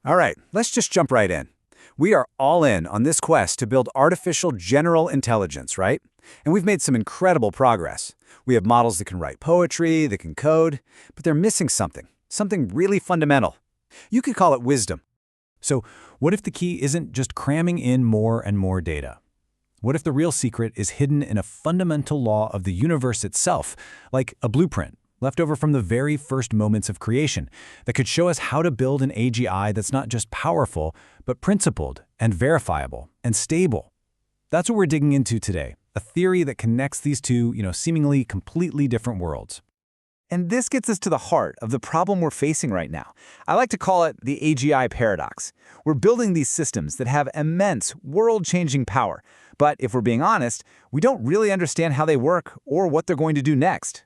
All right, let's just jump right in. We are all in on this quest to build artificial general intelligence, right? And we've made some incredible progress. We have models that can write poetry, that can code, but they're missing something really fundamental. You could call it wisdom. So, what if the key isn't just cramming in more and more data? What if the real secret is hidden in a fundamental law of the universe itself, like a blueprint left over from the very first moments of creation, that could show us how to build an AGI that's not just powerful, but principled and verifiable and stable? That's what we're digging into today, a theory that connects these two, seemingly completely different worlds. And this gets us to the heart of the problem we're facing right now. I like to call it the AGI paradox. We're building these systems that have immense, world-changing power, but if we're being honest, we don't really understand how they work or what they're going to do next.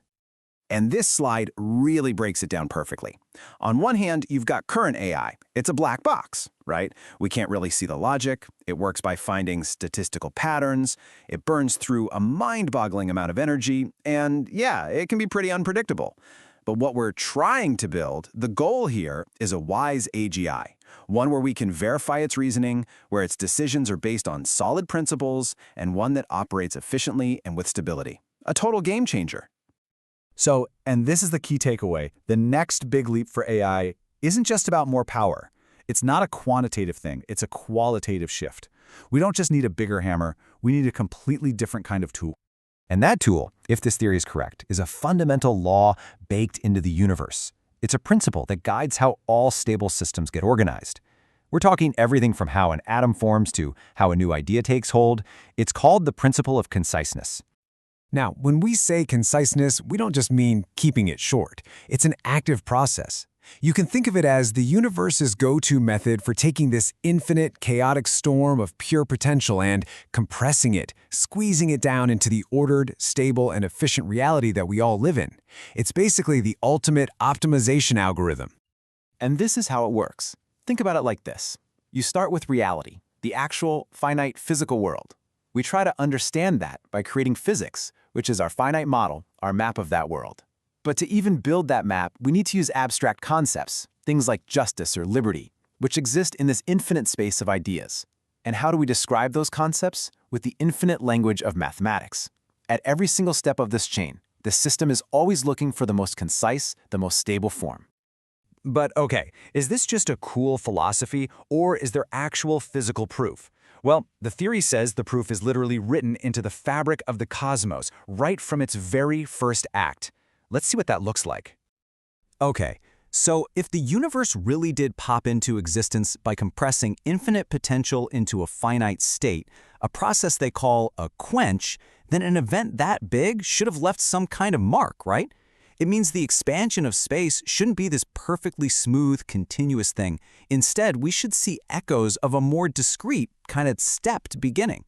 And this slide really breaks it down perfectly. On one hand, you've got current AI. It's a black box, right? We can't really see the logic. It works by finding statistical patterns. It burns through a mind-boggling amount of energy. And yeah, it can be pretty unpredictable. But what we're trying to build, the goal here, is a wise AGI. One where we can verify its reasoning, where its decisions are based on solid principles, and one that operates efficiently and with stability. A total game changer. So, and this is the key takeaway, the next big leap for AI isn't just about more power. It's not a quantitative thing, it's a qualitative shift. We don't just need a bigger hammer, we need a completely different kind of tool. And that tool, if this theory is correct, is a fundamental law baked into the universe. It's a principle that guides how all stable systems get organized. We're talking everything from how an atom forms to how a new idea takes hold. It's called the principle of conciseness. Now, when we say conciseness, we don't just mean keeping it short. It's an active process. You can think of it as the universe's go-to method for taking this infinite, chaotic storm of pure potential and compressing it, squeezing it down into the ordered, stable, and efficient reality that we all live in. It's basically the ultimate optimization algorithm. And this is how it works. Think about it like this. You start with reality, the actual, finite, physical world. We try to understand that by creating physics, which is our finite model, our map of that world. But to even build that map, we need to use abstract concepts, things like justice or liberty, which exist in this infinite space of ideas. And how do we describe those concepts? With the infinite language of mathematics. At every single step of this chain, the system is always looking for the most concise, the most stable form. But okay, is this just a cool philosophy, or is there actual physical proof? Well, the theory says the proof is literally written into the fabric of the cosmos, right from its very first act. Let's see what that looks like. Okay, so if the universe really did pop into existence by compressing infinite potential into a finite state, a process they call a quench, then an event that big should have left some kind of mark, right? It means the expansion of space shouldn't be this perfectly smooth, continuous thing. Instead, we should see echoes of a more discrete, kind of stepped beginning.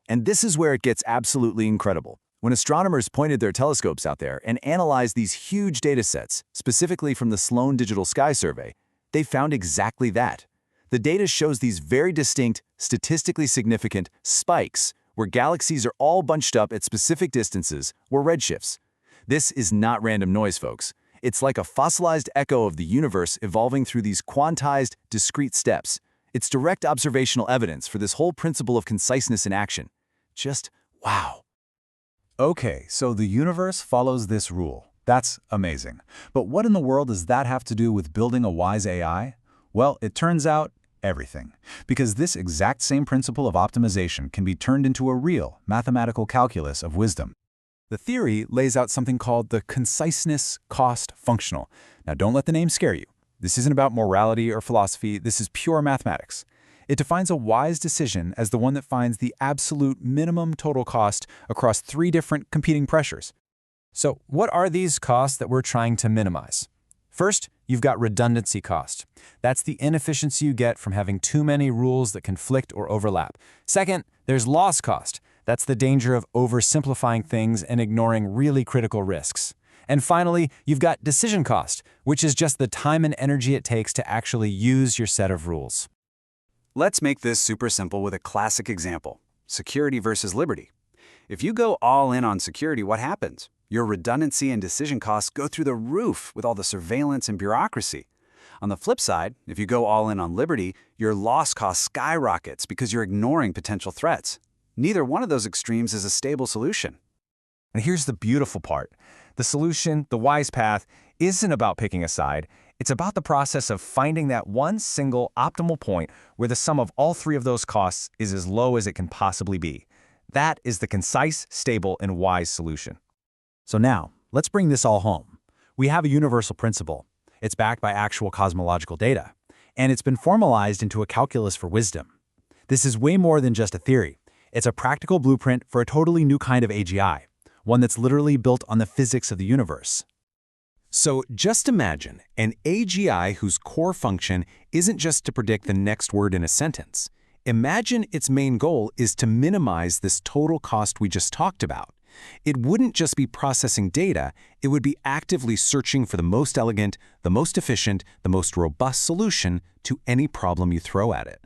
And this is where it gets absolutely incredible. When astronomers pointed their telescopes out there and analyzed these huge data sets, specifically from the Sloan Digital Sky Survey, they found exactly that. The data shows these very distinct, statistically significant spikes where galaxies are all bunched up at specific distances, or redshifts. This is not random noise, folks. It's like a fossilized echo of the universe evolving through these quantized, discrete steps. It's direct observational evidence for this whole principle of conciseness in action. Just wow. Okay, so the universe follows this rule. That's amazing. But what in the world does that have to do with building a wise AI? Well, it turns out everything. Because this exact same principle of optimization can be turned into a real mathematical calculus of wisdom. The theory lays out something called the conciseness cost functional. Now, don't let the name scare you. This isn't about morality or philosophy. This is pure mathematics. It defines a wise decision as the one that finds the absolute minimum total cost across 3 different competing pressures. So, what are these costs that we're trying to minimize? First, you've got redundancy cost. That's the inefficiency you get from having too many rules that conflict or overlap. Second, there's loss cost. That's the danger of oversimplifying things and ignoring really critical risks. And finally, you've got decision cost, which is just the time and energy it takes to actually use your set of rules. Let's make this super simple with a classic example: security versus liberty. If you go all in on security, what happens? Your redundancy and decision costs go through the roof with all the surveillance and bureaucracy. On the flip side, if you go all in on liberty, your loss cost skyrockets because you're ignoring potential threats. Neither one of those extremes is a stable solution. And here's the beautiful part. The solution, the wise path, isn't about picking a side. It's about the process of finding that one single optimal point where the sum of all three of those costs is as low as it can possibly be. That is the concise, stable, and wise solution. So now, let's bring this all home. We have a universal principle. It's backed by actual cosmological data, and it's been formalized into a calculus for wisdom. This is way more than just a theory. It's a practical blueprint for a totally new kind of AGI, one that's literally built on the physics of the universe. So just imagine an AGI whose core function isn't just to predict the next word in a sentence. Imagine its main goal is to minimize this total cost we just talked about. It wouldn't just be processing data, it would be actively searching for the most elegant, the most efficient, the most robust solution to any problem you throw at it.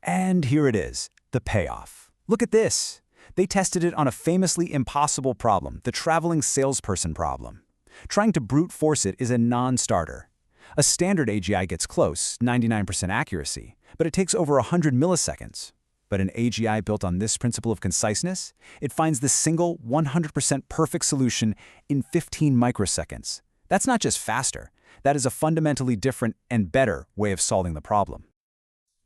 And here it is, the payoff. Look at this. They tested it on a famously impossible problem, the traveling salesperson problem. Trying to brute force it is a non-starter. A standard AGI gets close, 99% accuracy, but it takes over 100 milliseconds. But an AGI built on this principle of conciseness, it finds the single 100% perfect solution in 15 microseconds. That's not just faster, that is a fundamentally different and better way of solving the problem.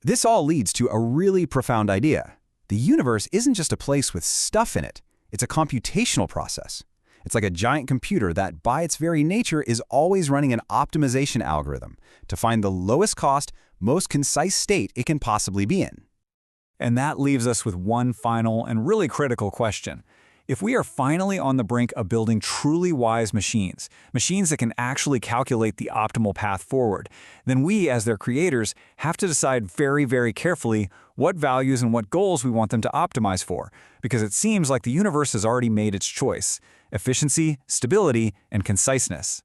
This all leads to a really profound idea. The universe isn't just a place with stuff in it, it's a computational process. It's like a giant computer that, by its very nature, is always running an optimization algorithm to find the lowest cost, most concise state it can possibly be in. And that leaves us with one final and really critical question. If we are finally on the brink of building truly wise machines, machines that can actually calculate the optimal path forward, then we, as their creators, have to decide very, very carefully what values and what goals we want them to optimize for, because it seems like the universe has already made its choice: efficiency, stability, and conciseness.